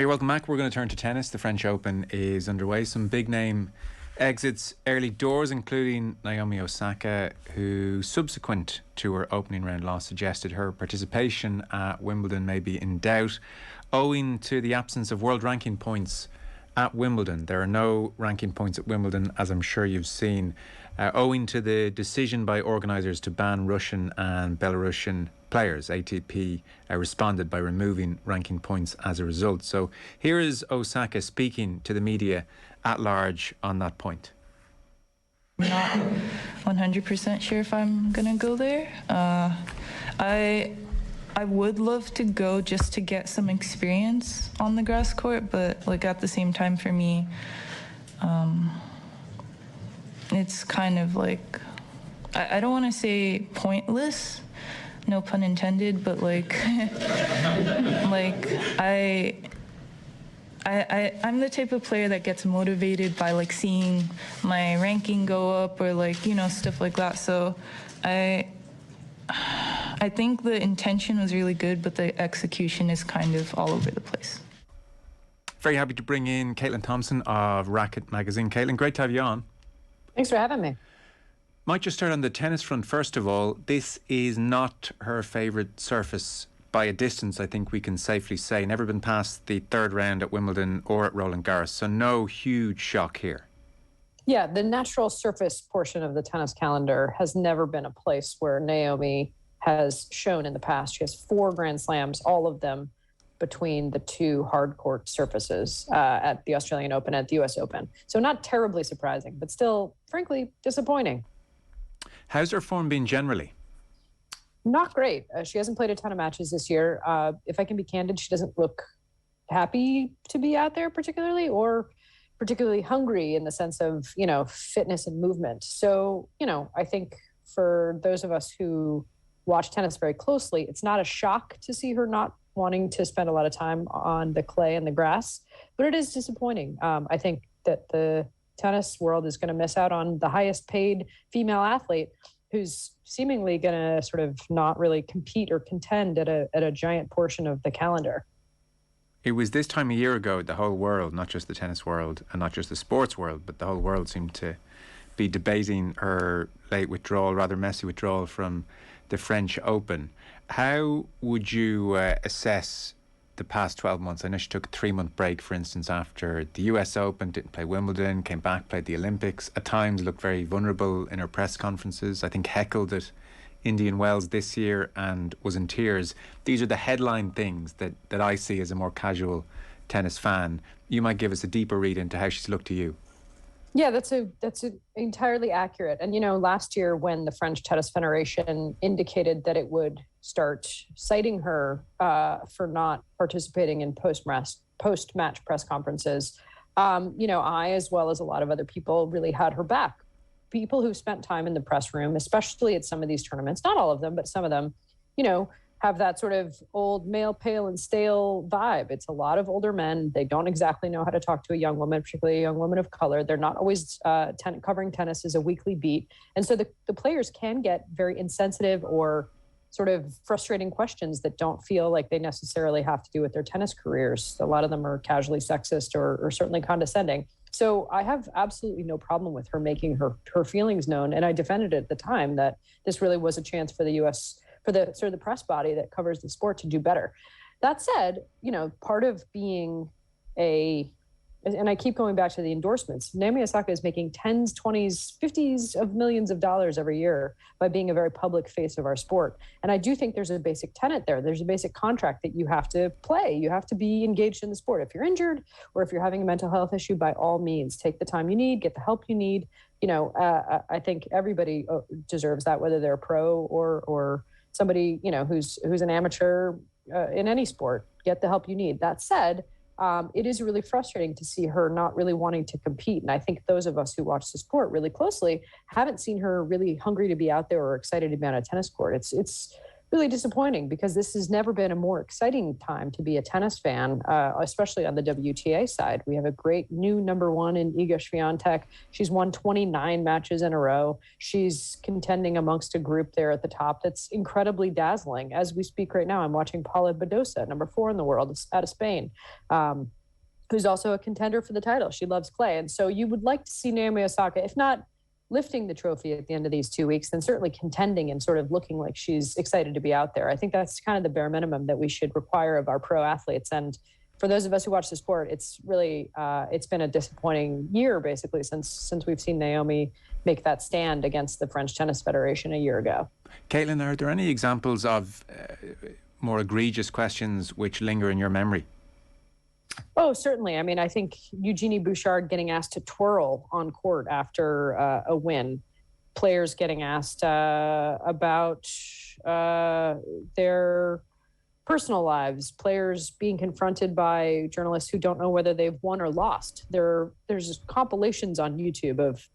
You're welcome back. We're going to turn to tennis. The French Open is underway. Some big name exits early doors, including Naomi Osaka, who, subsequent to her opening round loss, suggested her participation at Wimbledon may be in doubt owing to the absence of world ranking points at Wimbledon. There are no ranking points at Wimbledon, as I'm sure you've seen, owing to the decision by organisers to ban Russian and Belarusian players. ATP responded by removing ranking points as a result. So here is Osaka speaking to the media at large on that point. I'm not 100% sure if I'm going to go there. I would love to go just to get some experience on the grass court, but at the same time for me, it's kind of I don't want to say pointless, no pun intended, but I'm the type of player that gets motivated by seeing my ranking go up or stuff like that. So I think the intention was really good, but the execution is kind of all over the place. Very happy to bring in Thompson of Racquet magazine. Caitlin, great to have you on. Thanks for having me. Might just start on the tennis front first of all. This is not her favourite surface by a distance, I think we can safely say. Never been past the third round at Wimbledon or at Roland Garros, so no huge shock here. Yeah, the natural surface portion of the tennis calendar has never been a place where Naomi has shown in the past. She has 4 Grand Slams, all of them between the 2 hard court surfaces at the Australian Open and at the US Open. So not terribly surprising, but still, frankly, disappointing. How's her form been generally? Not great. She hasn't played a ton of matches this year. If I can be candid, she doesn't look happy to be out there particularly, or particularly hungry in the sense of, fitness and movement. So, I think for those of us who watch tennis very closely, it's not a shock to see her not wanting to spend a lot of time on the clay and the grass, but it is disappointing. I think that the tennis world is going to miss out on the highest paid female athlete who's seemingly going to sort of not really compete or contend at a giant portion of the calendar. It was this time a year ago, the whole world, not just the tennis world and not just the sports world, but the whole world seemed to be debating her late withdrawal, rather messy withdrawal from the French Open. How would you assess the past 12 months? I know she took a 3-month break, for instance, after the US Open, didn't play Wimbledon, came back, played the Olympics, at times looked very vulnerable in her press conferences. I think heckled at Indian Wells this year and was in tears. These are the headline things that I see as a more casual tennis fan. You might give us a deeper read into how she's looked to you. Yeah, that's entirely accurate. And, last year when the French Tennis Federation indicated that it would start citing her for not participating in post-match press conferences, I, as well as a lot of other people, really had her back. People who've spent time in the press room, especially at some of these tournaments, not all of them, but some of them, have that sort of old male, pale and stale vibe. It's a lot of older men. They don't exactly know how to talk to a young woman, particularly a young woman of color. They're not always covering tennis as a weekly beat. And so the players can get very insensitive or sort of frustrating questions that don't feel like they necessarily have to do with their tennis careers. A lot of them are casually sexist or certainly condescending. So I have absolutely no problem with her making her feelings known. And I defended it at the time that this really was a chance for the U.S., for the sort of the press body that covers the sport to do better. That said, part of being and I keep going back to the endorsements, Naomi Osaka is making 10s, 20s, 50s of millions of dollars every year by being a very public face of our sport. And I do think there's a basic tenet there. There's a basic contract that you have to play. You have to be engaged in the sport. If you're injured or if you're having a mental health issue, by all means, take the time you need, get the help you need. I think everybody deserves that, whether they're a pro or somebody, who's an amateur in any sport. Get the help you need. That said, it is really frustrating to see her not really wanting to compete. And I think those of us who watch the sport really closely haven't seen her really hungry to be out there or excited to be on a tennis court. It's really disappointing because this has never been a more exciting time to be a tennis fan, especially on the WTA side. We have a great new number one in Iga Swiatek. She's won 29 matches in a row. She's contending amongst a group there at the top that's incredibly dazzling. As we speak right now, I'm watching Paula Badosa, number 4 in the world, out of Spain, who's also a contender for the title. She loves clay. And so you would like to see Naomi Osaka, if not lifting the trophy at the end of these 2 weeks, then certainly contending and sort of looking like she's excited to be out there. I think that's kind of the bare minimum that we should require of our pro athletes. And for those of us who watch the sport, it's really, it's been a disappointing year, basically, since we've seen Naomi make that stand against the French Tennis Federation a year ago. Caitlin, are there any examples of more egregious questions which linger in your memory? Oh, certainly. I mean, I think Eugenie Bouchard getting asked to twirl on court after a win, players getting asked about their personal lives, players being confronted by journalists who don't know whether they've won or lost. There's compilations on YouTube of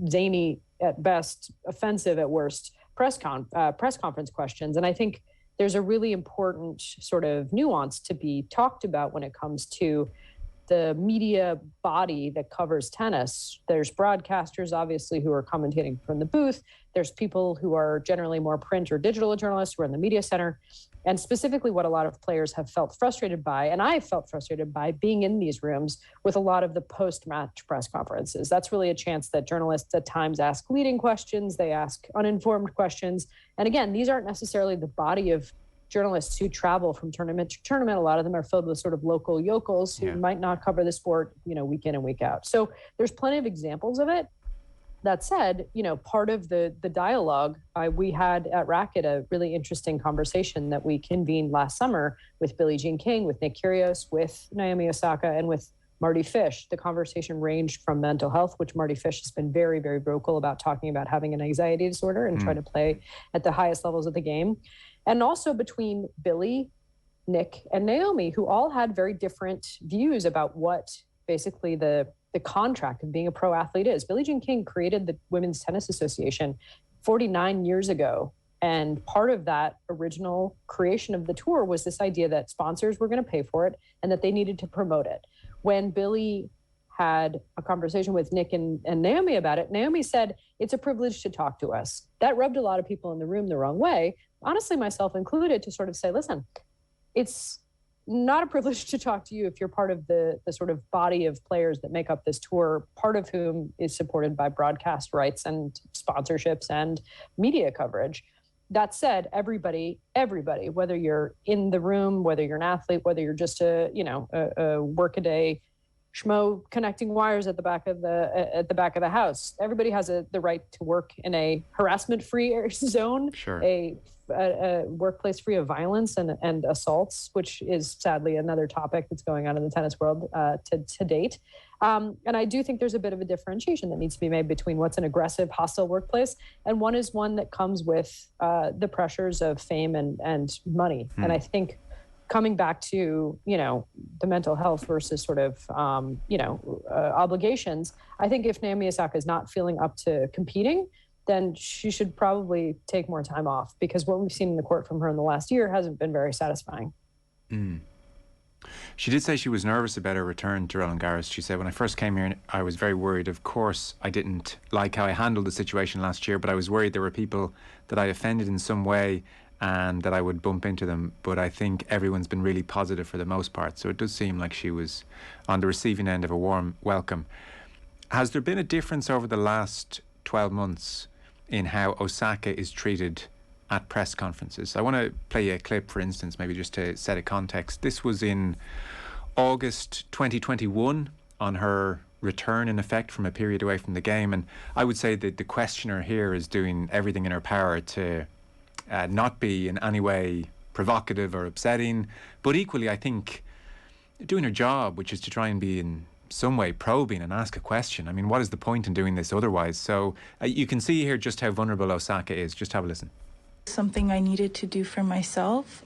zany at best, offensive at worst press conference questions. And I think there's a really important sort of nuance to be talked about when it comes to the media body that covers tennis. There's broadcasters, obviously, who are commentating from the booth. There's people who are generally more print or digital journalists who are in the media center. And specifically what a lot of players have felt frustrated by, and I felt frustrated by, being in these rooms with a lot of the post-match press conferences. That's really a chance that journalists at times ask leading questions, they ask uninformed questions. And again, these aren't necessarily the body of journalists who travel from tournament to tournament. A lot of them are filled with sort of local yokels who might not cover the sport, week in and week out. So there's plenty of examples of it. That said, part of the dialogue we had at Racquet, a really interesting conversation that we convened last summer with Billie Jean King, with Nick Kyrgios, with Naomi Osaka, and with Marty Fish. The conversation ranged from mental health, which Marty Fish has been very, very vocal about, talking about having an anxiety disorder and trying to play at the highest levels of the game. And also between Billie, Nick, and Naomi, who all had very different views about what basically the contract of being a pro athlete is. Billie Jean King created the Women's Tennis Association 49 years ago. And part of that original creation of the tour was this idea that sponsors were going to pay for it and that they needed to promote it. When Billie had a conversation with Nick and Naomi about it, Naomi said, "It's a privilege to talk to us." That rubbed a lot of people in the room the wrong way, honestly, myself included, to sort of say, listen, it's not a privilege to talk to you if you're part of the sort of body of players that make up this tour, part of whom is supported by broadcast rights and sponsorships and media coverage. That said, everybody, whether you're in the room, whether you're an athlete, whether you're just a workaday schmo connecting wires at the back of the house, everybody has the right to work in a harassment-free zone, sure. a workplace free of violence and assaults, which is sadly another topic that's going on in the tennis world to date. And I do think there's a bit of a differentiation that needs to be made between what's an aggressive, hostile workplace and one that comes with the pressures of fame and money. And I think coming back to, the mental health versus sort of, obligations, I think if Naomi Osaka is not feeling up to competing, then she should probably take more time off, because what we've seen in the court from her in the last year hasn't been very satisfying. She did say she was nervous about her return to Roland Garros. She said, "When I first came here, I was very worried. Of course, I didn't like how I handled the situation last year, but I was worried there were people that I offended in some way and that I would bump into them. But I think everyone's been really positive for the most part." So it does seem like she was on the receiving end of a warm welcome. Has there been a difference over the last 12 months in how Osaka is treated at press conferences? I want to play a clip, for instance, maybe just to set a context. This was in August 2021, on her return, in effect, from a period away from the game. And I would say that the questioner here is doing everything in her power to not be in any way provocative or upsetting, but equally, I think, doing her job, which is to try and be in some way probing and ask a question. I mean, what is the point in doing this otherwise? So you can see here just how vulnerable Osaka is. Just have a listen. Something I needed to do for myself.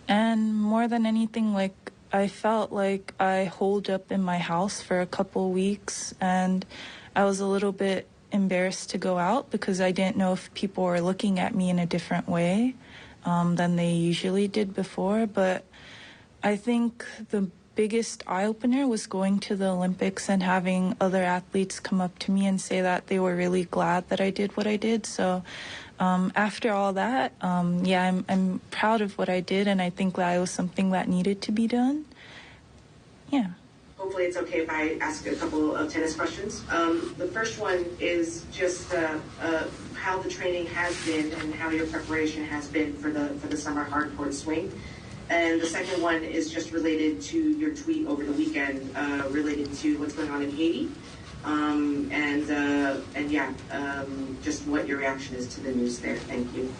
And more than anything, I felt like I holed up in my house for a couple weeks, and I was a little bit embarrassed to go out because I didn't know if people were looking at me in a different way. than they usually did before. But I think the biggest eye-opener was going to the Olympics and having other athletes come up to me and say that they were really glad that I did what I did. So after all that, I'm proud of what I did, and I think that it was something that needed to be done. Yeah. Hopefully it's okay if I ask a couple of tennis questions. The first one is just how the training has been and how your preparation has been for the summer hardcourt swing. And the second one is just related to your tweet over the weekend, related to what's going on in Haiti. Just what your reaction is to the news there. Thank you.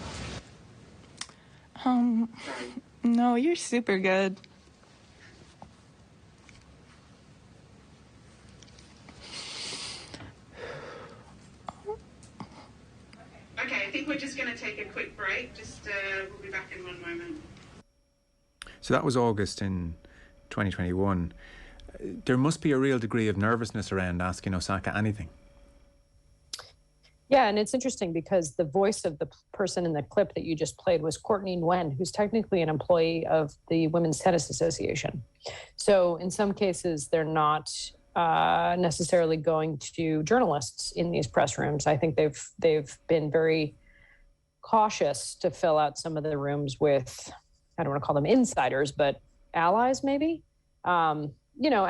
No, you're super good. Okay, I think we're just going to take a quick break. We'll be back in one moment. So that was August in 2021. There must be a real degree of nervousness around asking Osaka anything. Yeah, and it's interesting because the voice of the person in the clip that you just played was Courtney Nguyen, who's technically an employee of the Women's Tennis Association. So in some cases, they're not necessarily going to journalists in these press rooms. I think they've been very cautious to fill out some of the rooms with, I don't want to call them insiders, but allies maybe. And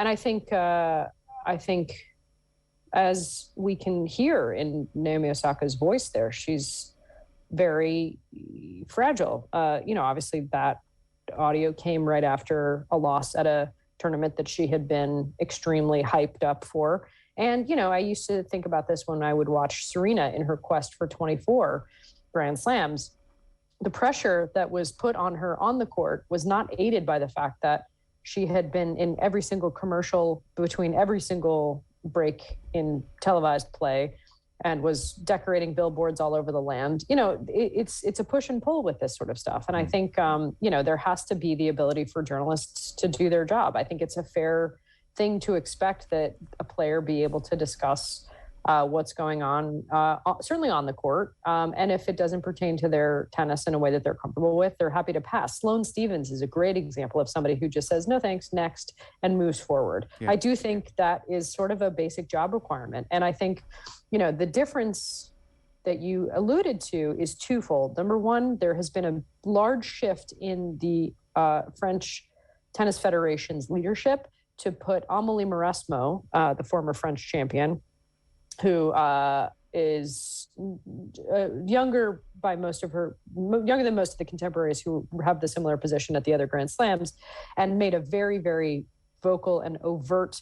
I think as we can hear in Naomi Osaka's voice there, she's very fragile. Obviously that audio came right after a loss at a tournament that she had been extremely hyped up for. And, I used to think about this when I would watch Serena in her quest for 24 Grand Slams. The pressure that was put on her on the court was not aided by the fact that she had been in every single commercial between every single break in televised play and was decorating billboards all over the land. It's a push and pull with this sort of stuff. And I think, there has to be the ability for journalists to do their job. I think it's a fair thing to expect that a player be able to discuss what's going on, certainly on the court. And if it doesn't pertain to their tennis in a way that they're comfortable with, they're happy to pass. Sloane Stephens is a great example of somebody who just says, no, thanks, next, and moves forward. Yeah. I do think that is sort of a basic job requirement. And I think, the difference that you alluded to is twofold. Number one, there has been a large shift in the French Tennis Federation's leadership to put Amélie Mauresmo, the former French champion, who is younger than most of the contemporaries who have the similar position at the other Grand Slams, and made a very, very vocal and overt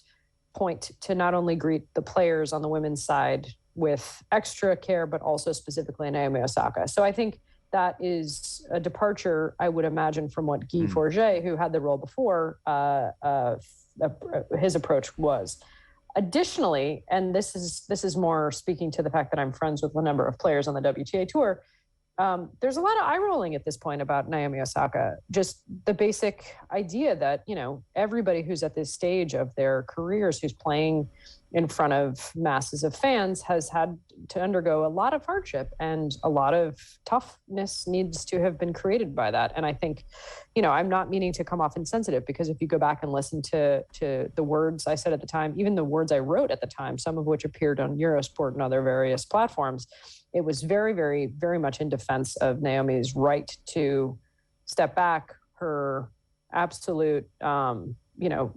point to not only greet the players on the women's side with extra care, but also specifically Naomi Osaka. So I think that is a departure, I would imagine, from what Guy Forget, who had the role before, his approach was. Additionally, and this is more speaking to the fact that I'm friends with a number of players on the WTA tour, there's a lot of eye rolling at this point about Naomi Osaka. Just the basic idea that, everybody who's at this stage of their careers, who's playing in front of masses of fans, has had to undergo a lot of hardship, and a lot of toughness needs to have been created by that. And I think, I'm not meaning to come off insensitive, because if you go back and listen to the words I said at the time, even the words I wrote at the time, some of which appeared on Eurosport and other various platforms, it was very, very, very much in defense of Naomi's right to step back, her absolute,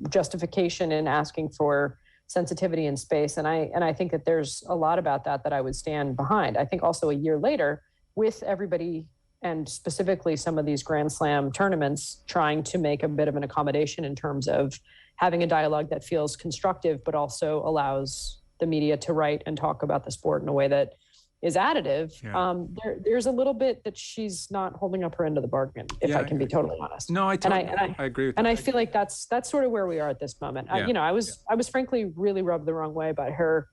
justification in asking for sensitivity in space. And I think that there's a lot about that I would stand behind. I think also a year later, with everybody, and specifically some of these Grand Slam tournaments, trying to make a bit of an accommodation in terms of having a dialogue that feels constructive, but also allows the media to write and talk about the sport in a way that is additive. Yeah. There's a little bit that she's not holding up her end of the bargain, if I can be totally honest. No, I agree with that. And I feel like that's sort of where we are at this moment. Yeah. I was frankly really rubbed the wrong way by her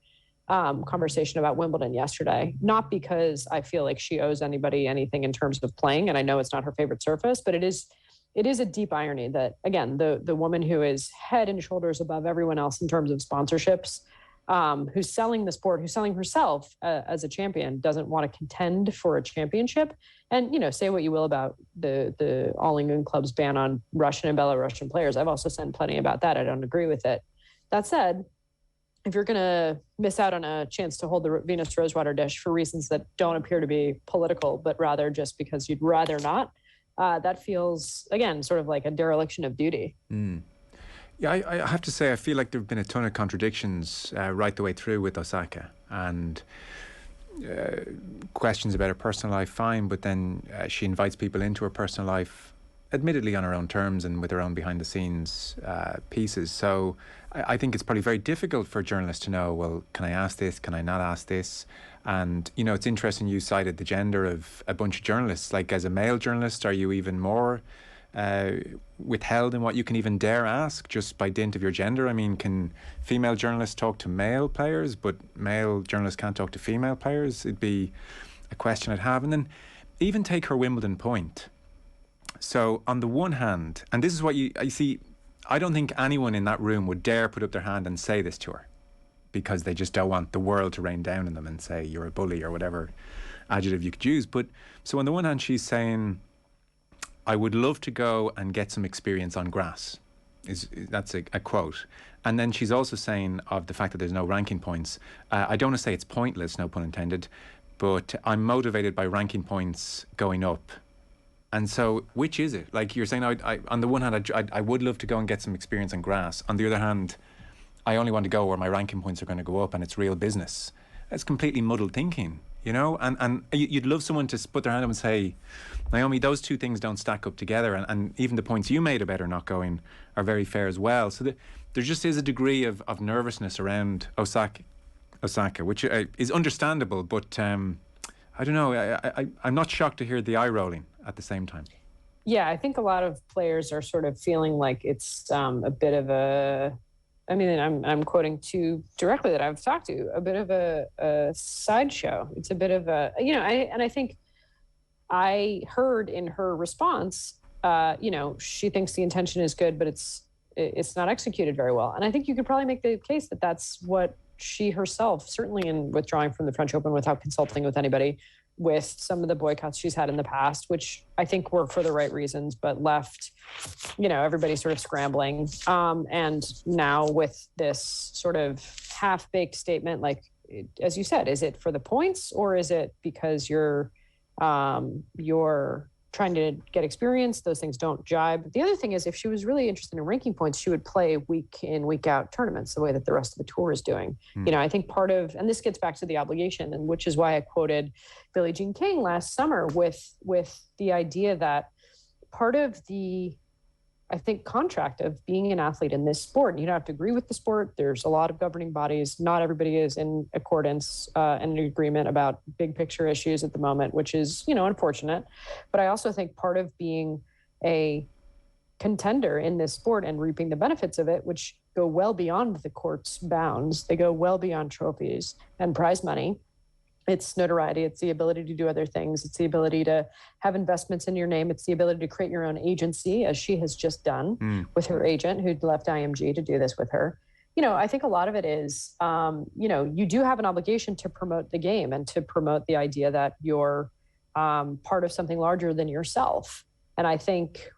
conversation about Wimbledon yesterday, not because I feel like she owes anybody anything in terms of playing, and I know it's not her favorite surface, but it is a deep irony that, again, the woman who is head and shoulders above everyone else in terms of sponsorships who's selling the sport, who's selling herself as a champion, doesn't want to contend for a championship. And, say what you will about the All England club's ban on Russian and Belarusian players. I've also said plenty about that. I don't agree with it. That said, if you're going to miss out on a chance to hold the Venus Rosewater dish for reasons that don't appear to be political, but rather just because you'd rather not, that feels, again, sort of like a dereliction of duty. Yeah, I have to say, I feel like there have been a ton of contradictions right the way through with Osaka, and questions about her personal life, fine, but then she invites people into her personal life, admittedly on her own terms and with her own behind-the-scenes pieces. So I think it's probably very difficult for journalists to know, well, can I ask this? Can I not ask this? And, it's interesting you cited the gender of a bunch of journalists. Like, as a male journalist, are you even more withheld in what you can even dare ask just by dint of your gender? I mean, can female journalists talk to male players, but male journalists can't talk to female players? It'd be a question I'd have. And then even take her Wimbledon point. So on the one hand, and this is what I see, I don't think anyone in that room would dare put up their hand and say this to her, because they just don't want the world to rain down on them and say you're a bully or whatever adjective you could use. But so on the one hand, she's saying, I would love to go and get some experience on grass. That's a quote. And then she's also saying of the fact that there's no ranking points. I don't want to say it's pointless, no pun intended, but I'm motivated by ranking points going up. And so which is it? Like, you're saying, I on the one hand, I would love to go and get some experience on grass. On the other hand, I only want to go where my ranking points are going to go up and it's real business. That's completely muddled thinking. And you'd love someone to put their hand up and say, Naomi, those two things don't stack up together. And even the points you made about her not going are very fair as well. So there just is a degree of nervousness around Osaka, which is understandable. But I don't know, I'm not shocked to hear the eye rolling at the same time. Yeah, I think a lot of players are sort of feeling like it's a bit of a, I mean, I'm quoting too directly that I've talked to, a bit of a sideshow. It's a bit of a, I think I heard in her response, she thinks the intention is good, but it's not executed very well. And I think you could probably make the case that that's what she herself, certainly in withdrawing from the French Open without consulting with anybody, with some of the boycotts she's had in the past, which I think were for the right reasons, but left, everybody sort of scrambling. And now with this sort of half-baked statement, like, as you said, is it for the points or is it because you're trying to get experience? Those things don't jibe. The other thing is, if she was really interested in ranking points, she would play week in, week out tournaments the way that the rest of the tour is doing. I think part of, and this gets back to the obligation, and which is why I quoted Billie Jean King last summer with the idea that part of the, I think, contract of being an athlete in this sport, and you don't have to agree with the sport. There's a lot of governing bodies. Not everybody is in accordance and in agreement about big picture issues at the moment, which is, unfortunate. But I also think part of being a contender in this sport and reaping the benefits of it, which go well beyond the court's bounds, they go well beyond trophies and prize money. It's notoriety. It's the ability to do other things. It's the ability to have investments in your name. It's the ability to create your own agency, as she has just done with her agent, who'd left IMG to do this with her. I think a lot of it is, you do have an obligation to promote the game and to promote the idea that you're part of something larger than yourself. And I think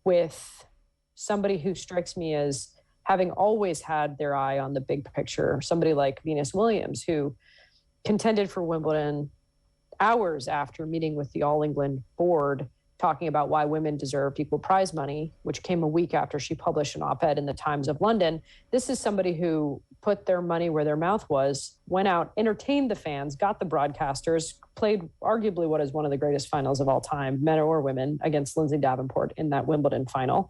with somebody who strikes me as having always had their eye on the big picture, somebody like Venus Williams, who contended for Wimbledon hours after meeting with the All England board, talking about why women deserved equal prize money, which came a week after she published an op-ed in the Times of London. This is somebody who put their money where their mouth was, went out, entertained the fans, got the broadcasters, played arguably what is one of the greatest finals of all time, men or women, against Lindsay Davenport in that Wimbledon final.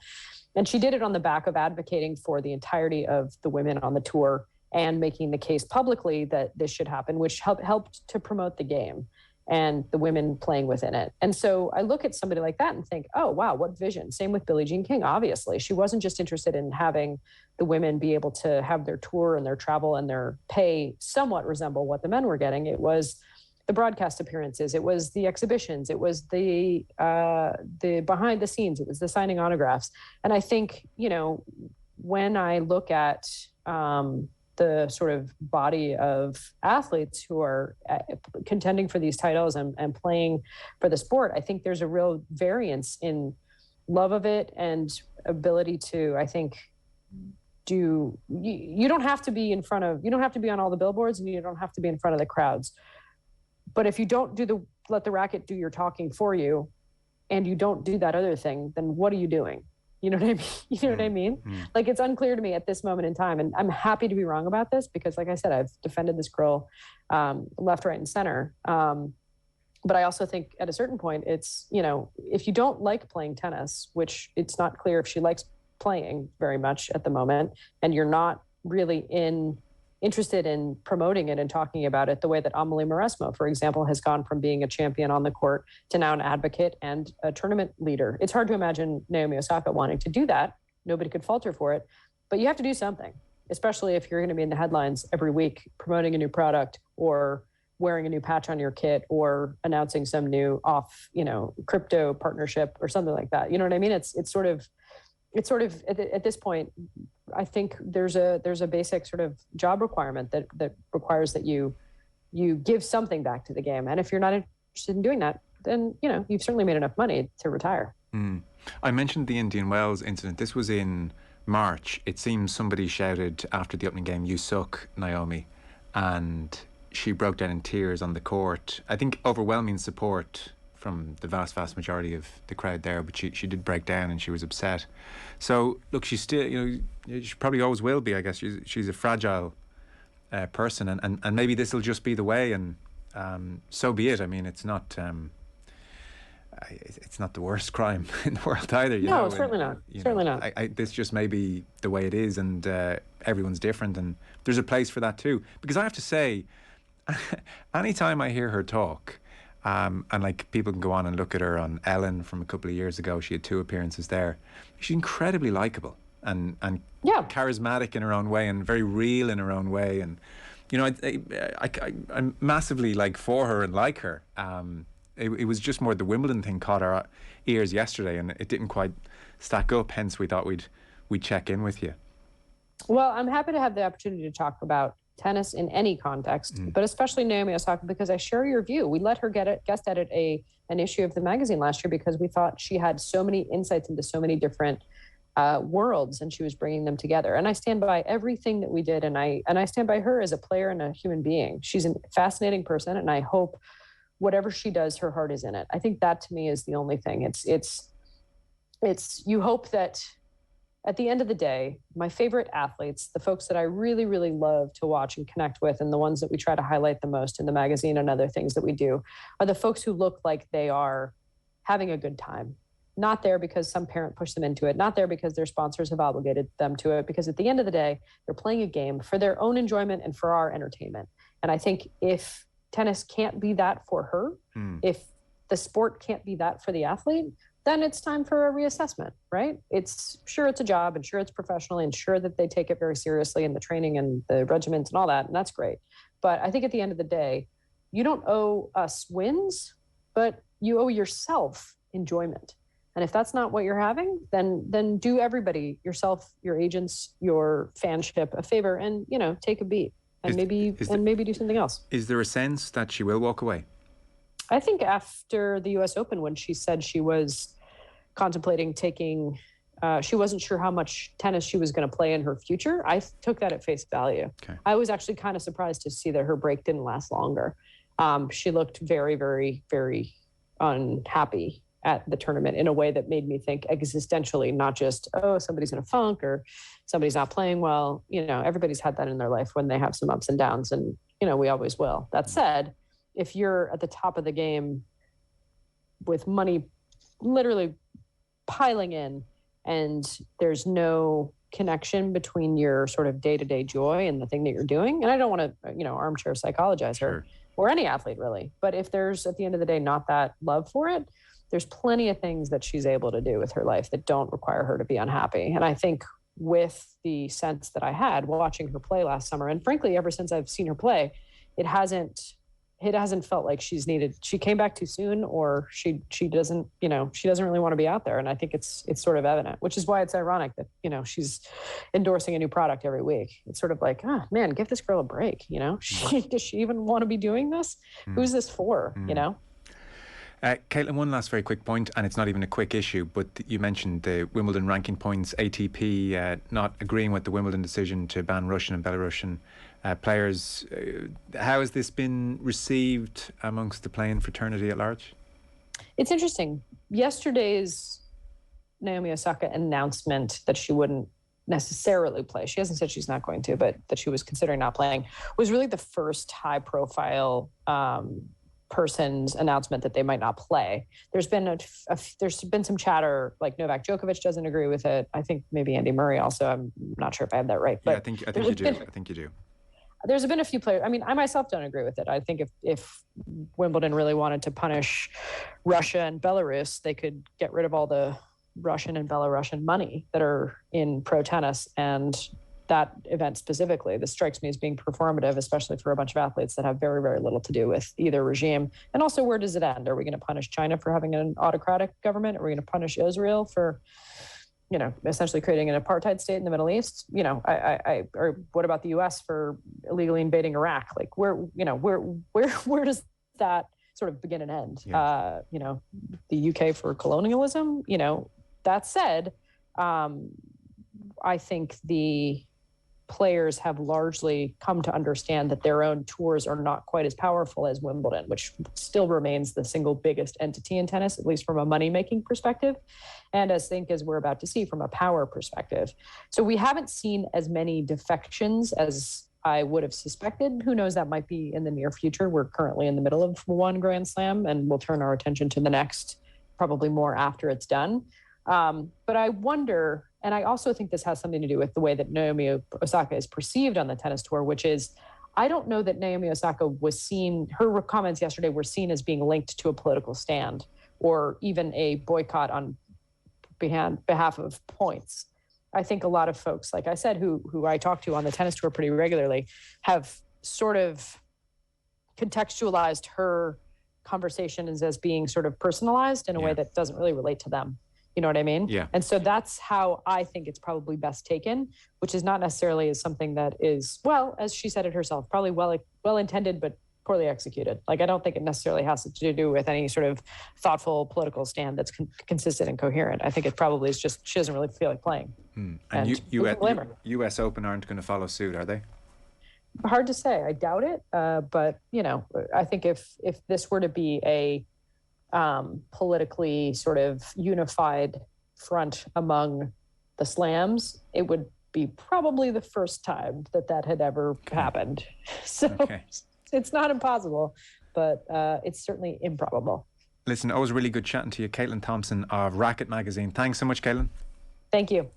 And she did it on the back of advocating for the entirety of the women on the tour and making the case publicly that this should happen, which helped to promote the game and the women playing within it. And so I look at somebody like that and think, oh, wow, what vision. Same with Billie Jean King, obviously. She wasn't just interested in having the women be able to have their tour and their travel and their pay somewhat resemble what the men were getting. It was the broadcast appearances. It was the exhibitions. It was the behind the scenes. It was the signing autographs. And I think, when I look at the sort of body of athletes who are contending for these titles and playing for the sport, I think there's a real variance in love of it and ability to, I think, you don't have to be you don't have to be on all the billboards, and you don't have to be in front of the crowds. But if you don't let the racket do your talking for you, and you don't do that other thing, then what are you doing? You know what I mean? You know what I mean? Like, it's unclear to me at this moment in time, and I'm happy to be wrong about this because, like I said, I've defended this girl left, right, and center. But I also think at a certain point, it's, if you don't like playing tennis, which it's not clear if she likes playing very much at the moment, and you're not really interested in promoting it and talking about it the way that Amelie Mauresmo, for example, has gone from being a champion on the court to now an advocate and a tournament leader. It's hard to imagine Naomi Osaka wanting to do that. Nobody could fault her for it, but you have to do something, especially if you're going to be in the headlines every week promoting a new product or wearing a new patch on your kit or announcing some new crypto partnership or something like that. You know what I mean? It's sort of at this point, I think there's a basic sort of job requirement that requires that you give something back to the game. And if you're not interested in doing that, then, you've certainly made enough money to retire. I mentioned the Indian Wells incident. This was in March. It seems somebody shouted after the opening game, "You suck, Naomi." And she broke down in tears on the court. I think overwhelming support from the vast majority of the crowd there, but she did break down and she was upset. So look, she's still, she probably always will be, I guess. She's a fragile person, and maybe this will just be the way, and so be it. I mean, it's not the worst crime in the world either. No, certainly not. Certainly not. This just may be the way it is, and everyone's different, and there's a place for that too. Because I have to say, anytime I hear her talk, and like people can go on and look at her on Ellen from a couple of years ago. She had 2 appearances there. She's incredibly likable and charismatic in her own way, and very real in her own way. And I'm massively for her and like her. It was just more the Wimbledon thing caught our ears yesterday, and it didn't quite stack up. Hence, we thought we'd check in with you. Well, I'm happy to have the opportunity to talk about tennis in any context, but especially Naomi Osaka, because I share your view. We let her guest edit an issue of the magazine last year because we thought she had so many insights into so many different worlds, and she was bringing them together. And I stand by everything that we did, and I stand by her as a player and a human being. She's a fascinating person, and I hope whatever she does, her heart is in it. I think that to me is the only thing. It's you hope that at the end of the day, my favorite athletes, the folks that I really, really love to watch and connect with, and the ones that we try to highlight the most in the magazine and other things that we do, are the folks who look like they are having a good time. Not there because some parent pushed them into it, not there because their sponsors have obligated them to it, because at the end of the day, they're playing a game for their own enjoyment and for our entertainment. And I think if tennis can't be that for her, if the sport can't be that for the athlete, then it's time for a reassessment, right? It's a job, and sure it's professional, and sure that they take it very seriously, and the training and the regimens and all that, and that's great. But I think at the end of the day, you don't owe us wins, but you owe yourself enjoyment. And if that's not what you're having, then do everybody, yourself, your agents, your fanship a favor, and take a beat, and maybe do something else. Is there a sense that she will walk away? I think after the U.S. Open, when she said she was contemplating taking, she wasn't sure how much tennis she was going to play in her future, I took that at face value. Okay. I was actually kind of surprised to see that her break didn't last longer. She looked very, very, very unhappy at the tournament in a way that made me think existentially, not just, somebody's in a funk or somebody's not playing well. Everybody's had that in their life when they have some ups and downs, and, we always will. That said, if you're at the top of the game with money literally piling in, and there's no connection between your sort of day-to-day joy and the thing that you're doing, and I don't want to, armchair psychologize her, or any athlete really, but if there's at the end of the day not that love for it, there's plenty of things that she's able to do with her life that don't require her to be unhappy. And I think with the sense that I had watching her play last summer, and frankly, ever since I've seen her play, it hasn't it hasn't felt like she came back too soon, or she doesn't, she doesn't really want to be out there. And I think it's sort of evident, which is why it's ironic that, she's endorsing a new product every week. It's sort of like, man, give this girl a break. Does she even want to be doing this? Who's this for? Caitlin, one last very quick point, and it's not even a quick issue, but you mentioned the Wimbledon ranking points, ATP not agreeing with the Wimbledon decision to ban Russian and Belarusian players. How has this been received amongst the playing fraternity at large? It's interesting. Yesterday's Naomi Osaka announcement that she wouldn't necessarily play, she hasn't said she's not going to, but that she was considering not playing, was really the first high-profile person's announcement that they might not play. There's been there's been some chatter, like Novak Djokovic doesn't agree with it. I think maybe Andy Murray also. I'm not sure if I have that right. But yeah, I think you do. I think you do. There's been a few players. I mean, I myself don't agree with it. I think if Wimbledon really wanted to punish Russia and Belarus, they could get rid of all the Russian and Belarusian money that are in pro tennis, and that event specifically. This strikes me as being performative, especially for a bunch of athletes that have very, very little to do with either regime. And also, where does it end? Are we going to punish China for having an autocratic government? Are we going to punish Israel for, essentially creating an apartheid state in the Middle East? Or what about the U.S. for illegally invading Iraq? Like, where does that sort of begin and end? Yeah. The UK for colonialism. That said, I think the players have largely come to understand that their own tours are not quite as powerful as Wimbledon, which still remains the single biggest entity in tennis, at least from a money-making perspective, and as we're about to see from a power perspective. So we haven't seen as many defections as I would have suspected. Who knows, that might be in the near future. We're currently in the middle of one Grand Slam, and we'll turn our attention to the next, probably more after it's done. But I wonder, and I also think this has something to do with the way that Naomi Osaka is perceived on the tennis tour, which is, I don't know that Naomi Osaka was seen, her comments yesterday were seen as being linked to a political stand or even a boycott on behalf of points. I think a lot of folks, like I said, who I talk to on the tennis tour pretty regularly, have sort of contextualized her conversations as being sort of personalized in a way that doesn't really relate to them. You know what I mean? Yeah. And so that's how I think it's probably best taken, which is not necessarily as something that is, well, as she said it herself, probably well intended, but poorly executed. Like, I don't think it necessarily has to do with any sort of thoughtful political stand that's consistent and coherent. I think it probably is just, she doesn't really feel like playing. And US Open aren't going to follow suit, are they? Hard to say. I doubt it. But, I think if this were to be a politically sort of unified front among the slams, it would be probably the first time that had ever happened. So it's not impossible, but it's certainly improbable. Listen, always really good chatting to you. Caitlin Thompson of Racquet magazine. Thanks so much, Caitlin. Thank you.